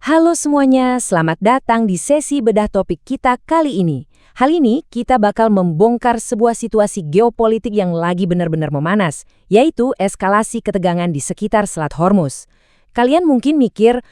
Halo semuanya, selamat datang di sesi bedah topik kita kali ini. Hal ini kita bakal membongkar sebuah situasi geopolitik yang lagi benar-benar memanas, yaitu eskalasi ketegangan di sekitar Selat Hormuz. Kalian mungkin mikir,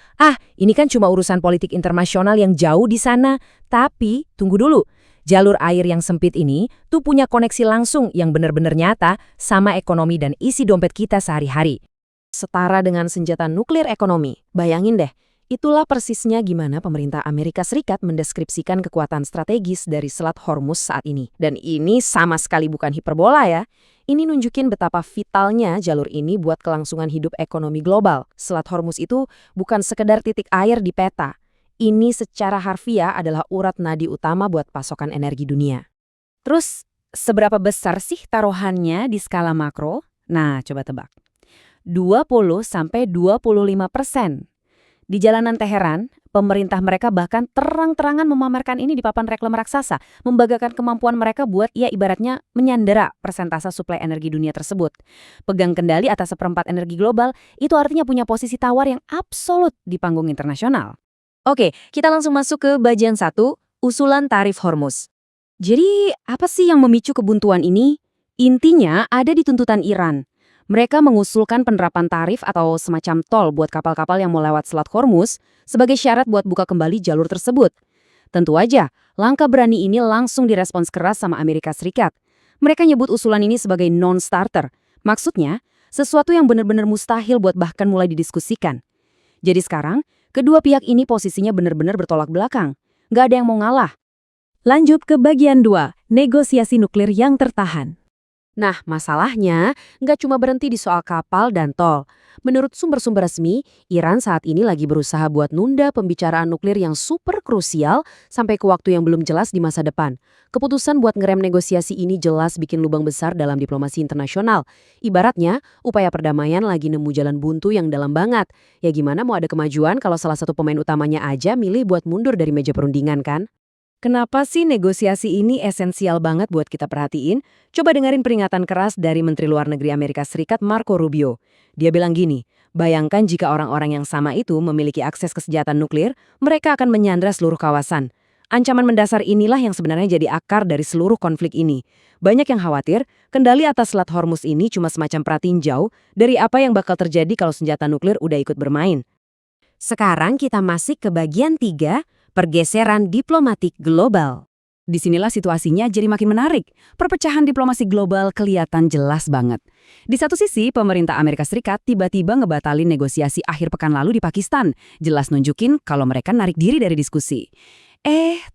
ini kan cuma urusan politik internasional yang jauh di sana, tapi tunggu dulu. Jalur air yang sempit ini tuh punya koneksi langsung yang benar-benar nyata sama ekonomi dan isi dompet kita sehari-hari. Setara dengan senjata nuklir ekonomi. Bayangin deh, itulah persisnya gimana pemerintah Amerika Serikat mendeskripsikan kekuatan strategis dari Selat Hormuz saat ini. Dan ini sama sekali bukan hiperbola ya. Ini nunjukin betapa vitalnya jalur ini buat kelangsungan hidup ekonomi global. Selat Hormuz itu bukan sekedar titik air di peta. Ini secara harfiah adalah urat nadi utama buat pasokan energi dunia. Terus, seberapa besar sih taruhannya di skala makro? Nah, coba tebak. 20–25%. Di jalanan Teheran, pemerintah mereka bahkan terang-terangan memamerkan ini di papan reklame raksasa, membanggakan kemampuan mereka buat ibaratnya menyandera persentase suplai energi dunia tersebut. Pegang kendali atas seperempat energi global, itu artinya punya posisi tawar yang absolut di panggung internasional. Oke, kita langsung masuk ke bagian 1, usulan tarif Hormuz. Jadi, apa sih yang memicu kebuntuan ini? Intinya ada di tuntutan Iran. Mereka mengusulkan penerapan tarif atau semacam tol buat kapal-kapal yang mau lewat Selat Hormuz sebagai syarat buat buka kembali jalur tersebut. Tentu aja, langkah berani ini langsung direspons keras sama Amerika Serikat. Mereka nyebut usulan ini sebagai non-starter. Maksudnya, sesuatu yang benar-benar mustahil buat bahkan mulai didiskusikan. Jadi sekarang, kedua pihak ini posisinya benar-benar bertolak belakang. Nggak ada yang mau ngalah. Lanjut ke bagian 2, negosiasi nuklir yang tertahan. Nah, masalahnya nggak cuma berhenti di soal kapal dan tol. Menurut sumber-sumber resmi, Iran saat ini lagi berusaha buat nunda pembicaraan nuklir yang super krusial sampai ke waktu yang belum jelas di masa depan. Keputusan buat ngerem negosiasi ini jelas bikin lubang besar dalam diplomasi internasional. Ibaratnya, upaya perdamaian lagi nemu jalan buntu yang dalam banget. Ya gimana mau ada kemajuan kalau salah satu pemain utamanya aja milih buat mundur dari meja perundingan kan? Kenapa sih negosiasi ini esensial banget buat kita perhatiin? Coba dengerin peringatan keras dari Menteri Luar Negeri Amerika Serikat Marco Rubio. Dia bilang gini, bayangkan jika orang-orang yang sama itu memiliki akses ke senjata nuklir, mereka akan menyandra seluruh kawasan. Ancaman mendasar inilah yang sebenarnya jadi akar dari seluruh konflik ini. Banyak yang khawatir, kendali atas Selat Hormuz ini cuma semacam pratinjau dari apa yang bakal terjadi kalau senjata nuklir udah ikut bermain. Sekarang kita masuk ke bagian 3, pergeseran diplomatik global. Disinilah situasinya jadi makin menarik. Perpecahan diplomasi global kelihatan jelas banget. Di satu sisi, pemerintah Amerika Serikat tiba-tiba ngebatalin negosiasi akhir pekan lalu di Pakistan. Jelas nunjukin kalau mereka narik diri dari diskusi.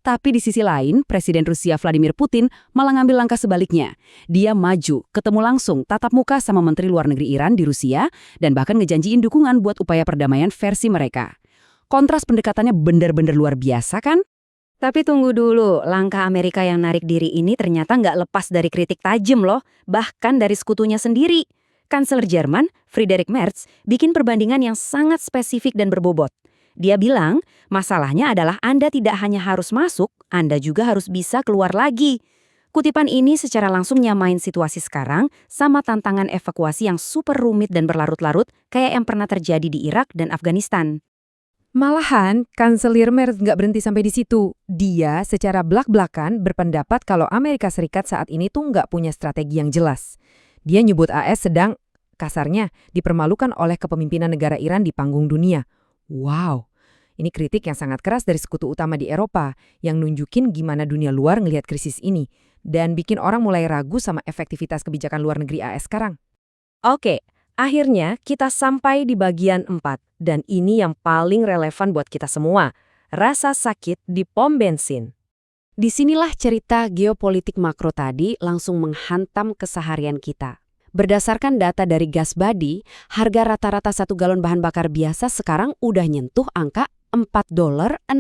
Tapi di sisi lain, Presiden Rusia Vladimir Putin malah ngambil langkah sebaliknya. Dia maju, ketemu langsung, tatap muka sama Menteri Luar Negeri Iran di Rusia, dan bahkan ngejanjiin dukungan buat upaya perdamaian versi mereka. Kontras pendekatannya benar-benar luar biasa kan? Tapi tunggu dulu, langkah Amerika yang narik diri ini ternyata nggak lepas dari kritik tajam loh, bahkan dari sekutunya sendiri. Kanselir Jerman, Friedrich Merz, bikin perbandingan yang sangat spesifik dan berbobot. Dia bilang, masalahnya adalah Anda tidak hanya harus masuk, Anda juga harus bisa keluar lagi. Kutipan ini secara langsung nyamain situasi sekarang sama tantangan evakuasi yang super rumit dan berlarut-larut kayak yang pernah terjadi di Irak dan Afghanistan. Malahan, Kanselir Merz nggak berhenti sampai di situ. Dia secara blak-blakan berpendapat kalau Amerika Serikat saat ini tuh nggak punya strategi yang jelas. Dia nyebut AS sedang, kasarnya, dipermalukan oleh kepemimpinan negara Iran di panggung dunia. Wow, ini kritik yang sangat keras dari sekutu utama di Eropa, yang nunjukin gimana dunia luar ngelihat krisis ini, dan bikin orang mulai ragu sama efektivitas kebijakan luar negeri AS sekarang. Oke. Akhirnya, kita sampai di bagian 4, dan ini yang paling relevan buat kita semua, rasa sakit di pom bensin. Disinilah cerita geopolitik makro tadi langsung menghantam keseharian kita. Berdasarkan data dari GasBuddy, harga rata-rata 1 galon bahan bakar biasa sekarang udah nyentuh angka $4.60.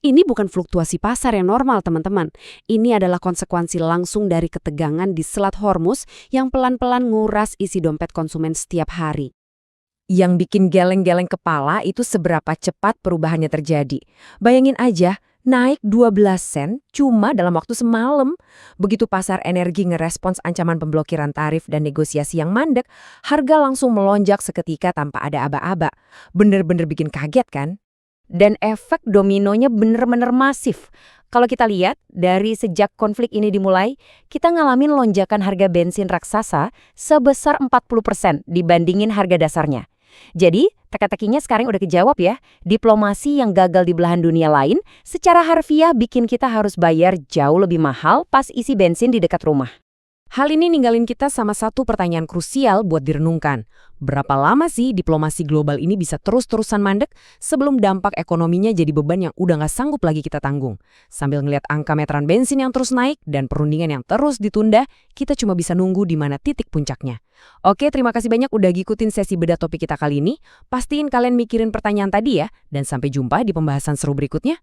Ini bukan fluktuasi pasar yang normal, teman-teman. Ini adalah konsekuensi langsung dari ketegangan di Selat Hormuz yang pelan-pelan nguras isi dompet konsumen setiap hari. Yang bikin geleng-geleng kepala itu seberapa cepat perubahannya terjadi. Bayangin aja, naik 12 sen cuma dalam waktu semalam. Begitu pasar energi ngerespons ancaman pemblokiran tarif dan negosiasi yang mandek, harga langsung melonjak seketika tanpa ada aba-aba. Bener-bener bikin kaget kan? Dan efek dominonya bener-bener masif. Kalau kita lihat, dari sejak konflik ini dimulai, kita ngalamin lonjakan harga bensin raksasa sebesar 40% dibandingin harga dasarnya. Jadi, teka-tekinya sekarang udah kejawab ya, diplomasi yang gagal di belahan dunia lain secara harfiah bikin kita harus bayar jauh lebih mahal pas isi bensin di dekat rumah. Hal ini ninggalin kita sama satu pertanyaan krusial buat direnungkan. Berapa lama sih diplomasi global ini bisa terus-terusan mandek sebelum dampak ekonominya jadi beban yang udah nggak sanggup lagi kita tanggung? Sambil ngeliat angka meteran bensin yang terus naik dan perundingan yang terus ditunda, kita cuma bisa nunggu di mana titik puncaknya. Oke, terima kasih banyak udah ngikutin sesi bedah topik kita kali ini. Pastiin kalian mikirin pertanyaan tadi ya, dan sampai jumpa di pembahasan seru berikutnya.